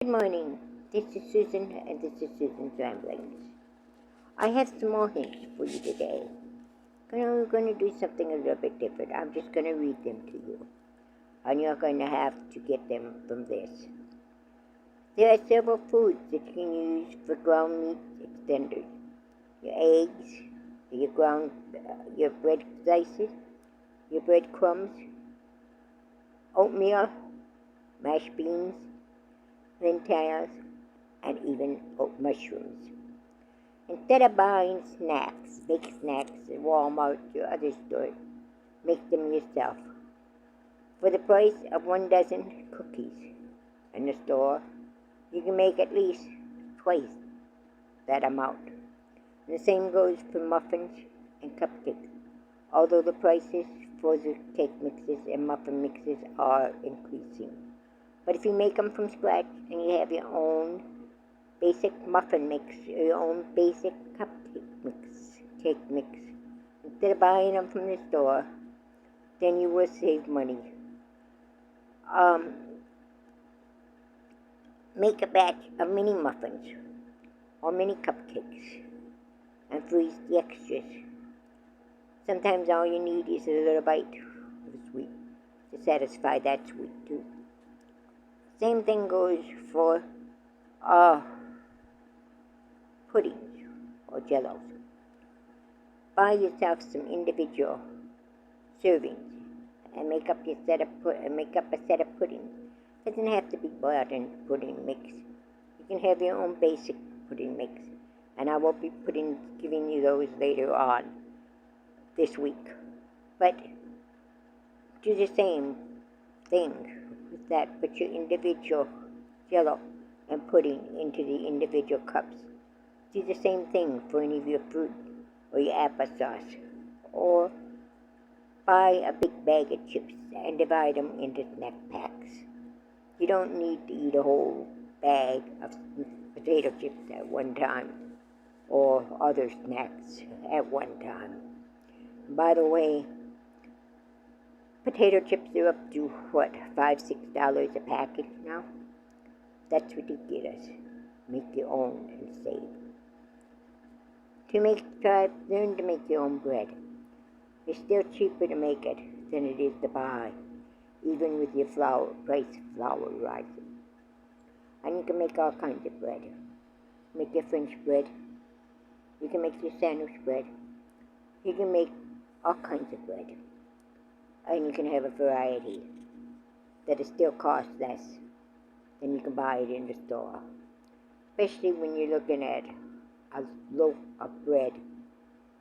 Good morning. This is Susan, and this is Susan's Ramblings. I have some more hints for you today. We're going to do something a little bit different. I'm just going to read them to you, and you're going to have to get them from this. There are several foods that you can use for ground meat extenders. Your eggs, your bread slices, your breadcrumbs, oatmeal, mashed beans, lentils, and even mushrooms. Instead of buying baked snacks at Walmart or other stores, make them yourself. For the price of 1 dozen cookies in the store, you can make at least twice that amount. And the same goes for muffins and cupcakes, although the prices for the cake mixes and muffin mixes are increasing. But if you make them from scratch and you have your own basic muffin mix, or your own basic cake mix, instead of buying them from the store, then you will save money. Make a batch of mini muffins or mini cupcakes and freeze the extras. Sometimes all you need is a little bite of sweet to satisfy that sweet tooth. Same thing goes for puddings or jellos. Buy yourself some individual servings and make up a set of puddings. It doesn't have to be bought in pudding mix. You can have your own basic pudding mix, and I will be giving you those later on this week. But do the same thing with that. Put your individual jello and pudding into the individual cups. Do the same thing for any of your fruit or your applesauce. Or buy a big bag of chips and divide them into snack packs. You don't need to eat a whole bag of potato chips at one time or other snacks at one time. By the way, potato chips are up to $5, $6 a package now? That's ridiculous. Make your own and save. Learn to make your own bread. It's still cheaper to make it than it is to buy, even with your flour rising. And you can make all kinds of bread. Make your French bread. You can make your sandwich bread. You can make all kinds of bread. And you can have a variety that it still costs less than you can buy it in the store. Especially when you're looking at a loaf of bread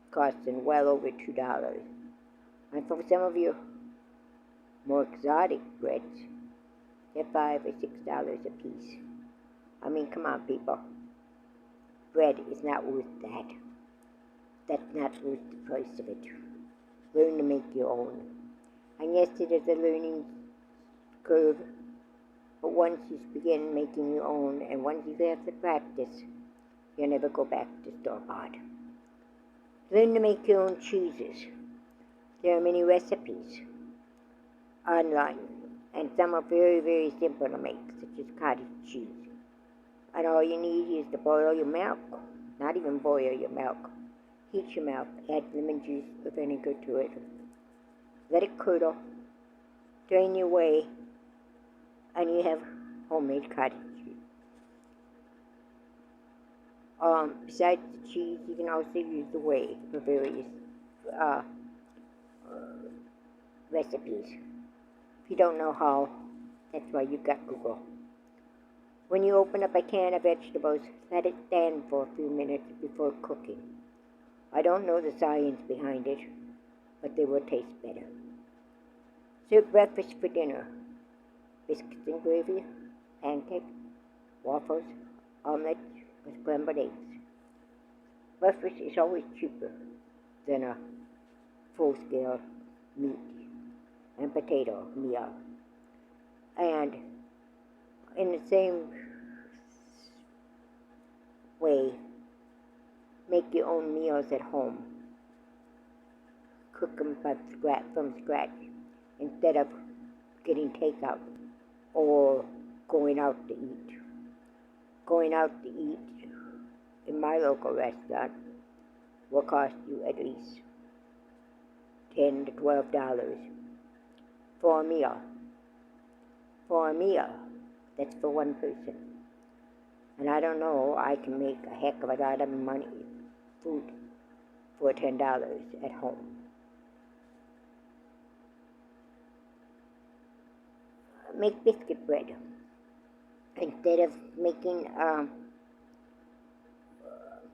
costing well over $2. And for some of your more exotic breads, they're $5 or $6 a piece. I mean, come on, people. Bread is not worth that. That's not worth the price of it. Learn to make your own. And yes, it is a learning curve, but once you begin making your own, and once you have the practice, you'll never go back to store-bought. Learn to make your own cheeses. There are many recipes online, and some are very, very simple to make, such as cottage cheese. And all you need is to boil your milk. Not even boil your milk. Heat your milk, add lemon juice or vinegar to it. Let it curdle, drain your whey, and you have homemade cottage cheese. Besides the cheese, you can also use the whey for various recipes. If you don't know how, that's why you got Google. When you open up a can of vegetables, let it stand for a few minutes before cooking. I don't know the science behind it, but they will taste better. Serve breakfast for dinner. Biscuits and gravy, pancakes, waffles, omelets, or scrambled eggs. Breakfast is always cheaper than a full-scale meat and potato meal. And in the same way, make your own meals at home. Cook them from scratch instead of getting takeout or going out to eat. going out to eat in my local restaurant will cost you at least $10 to $12 for a meal. For a meal, that's for one person. And I don't know, I can make a heck of a lot of food for $10 at home. Make biscuit bread. Instead of making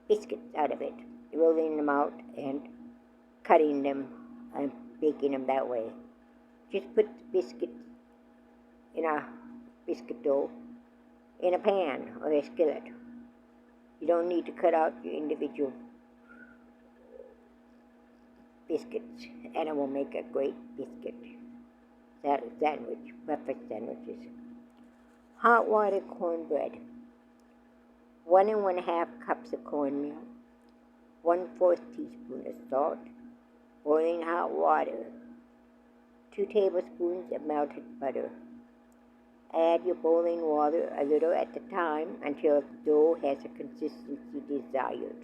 biscuits out of it, rolling them out and cutting them and baking them that way. Just put the biscuits in a biscuit dough in a pan or a skillet. You don't need to cut out your individual biscuits, and it will make a great biscuit sandwich, breakfast sandwiches. Hot water cornbread. 1 1/2 cups of cornmeal, 1/4 teaspoon of salt, boiling hot water, 2 tablespoons of melted butter. Add your boiling water a little at a time until the dough has a consistency desired.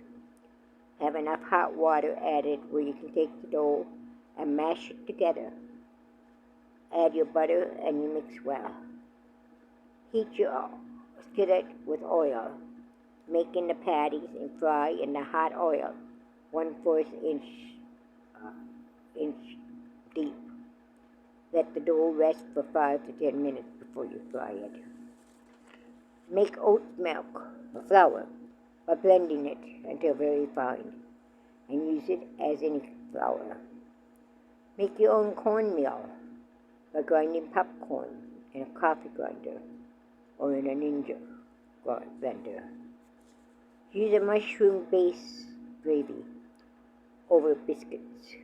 Have enough hot water added where you can take the dough and mash it together. Add your butter and you mix well. Heat your skillet with oil, making the patties and fry in the hot oil, 1/4 inch deep. Let the dough rest for 5 to 10 minutes before you fry it. Make oat milk or flour by blending it until very fine, and use it as any flour. Make your own cornmeal by grinding popcorn in a coffee grinder or in a Ninja blender. Use a mushroom-based gravy over biscuits.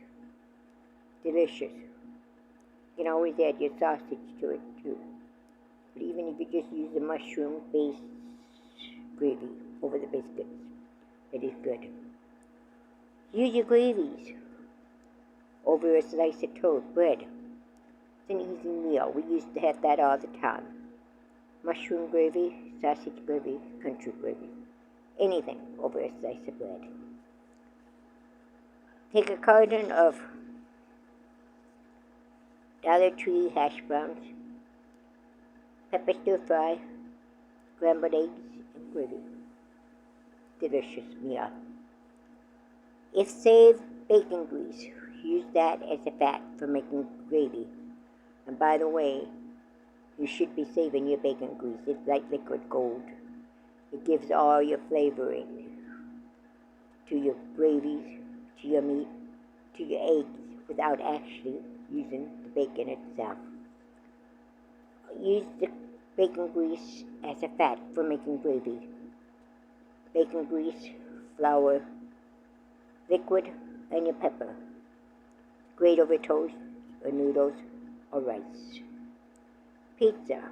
Delicious. You can always add your sausage to it too. But even if you just use the mushroom-based gravy over the biscuits, it is good. Use your gravies over a slice of toast bread. It's an easy meal. We used to have that all the time. Mushroom gravy, sausage gravy, country gravy. Anything over a slice of bread. Take a carton of Dollar Tree hash browns, pepper stir fry, scrambled eggs, and gravy. Delicious meal. If saved bacon grease, use that as a fat for making gravy. And by the way, you should be saving your bacon grease. It's like liquid gold. It gives all your flavoring to your gravies, to your meat, to your eggs, without actually using the bacon itself. Use the bacon grease as a fat for making gravy. Bacon grease, flour, liquid, and your pepper. Grate over toast or noodles or rice. Pizza.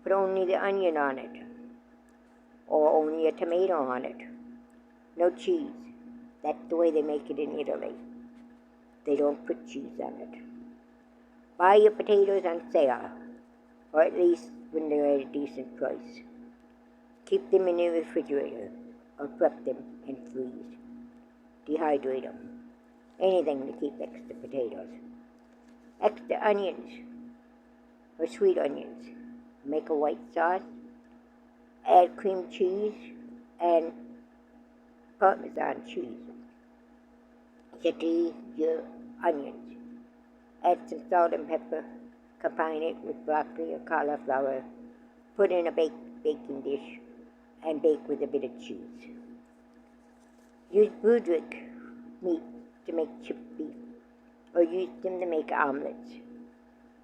Put only the onion on it, or only a tomato on it. No cheese. That's the way they make it in Italy. They don't put cheese on it. Buy your potatoes on sale, or at least when they're at a decent price. Keep them in the refrigerator, or prep them and freeze. Dehydrate them. Anything to keep extra potatoes. Extra onions, or sweet onions. Make a white sauce. Add cream cheese and Parmesan cheese. Saute your onions. Add some salt and pepper. Combine it with broccoli or cauliflower. Put in a baking dish and bake with a bit of cheese. Use Budrick meat to make chipped beef, or use them to make omelets.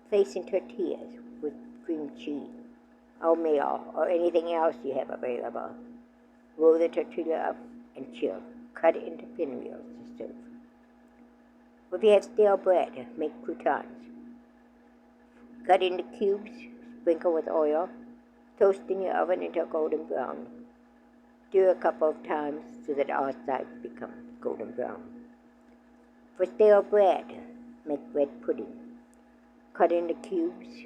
Place in tortillas with cream cheese, oatmeal, or anything else you have available. Roll the tortilla up and chill. Cut it into pinwheels to serve. If you have stale bread, make croutons. Cut into cubes, sprinkle with oil, toast in your oven until golden brown. Stir a couple of times so that all sides become golden brown. For stale bread, make bread pudding. Cut into cubes,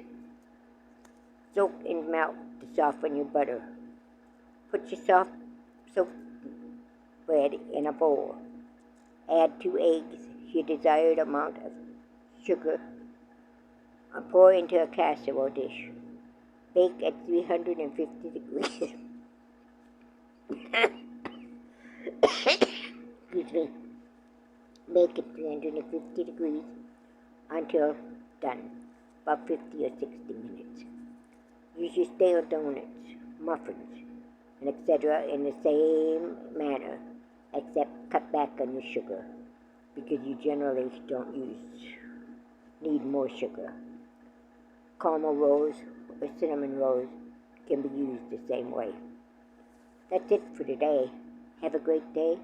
soak in milk to soften your butter. Put your soft bread in a bowl. Add 2 eggs, your desired amount of sugar, and pour into a casserole dish. Bake at 350 degrees. Excuse me. Bake at 350 degrees until done, about 50 or 60 minutes. Use your stale donuts, muffins, and etc. in the same manner, except cut back on your sugar, because you generally don't need more sugar. Caramel rolls or cinnamon rolls can be used the same way. That's it for today. Have a great day.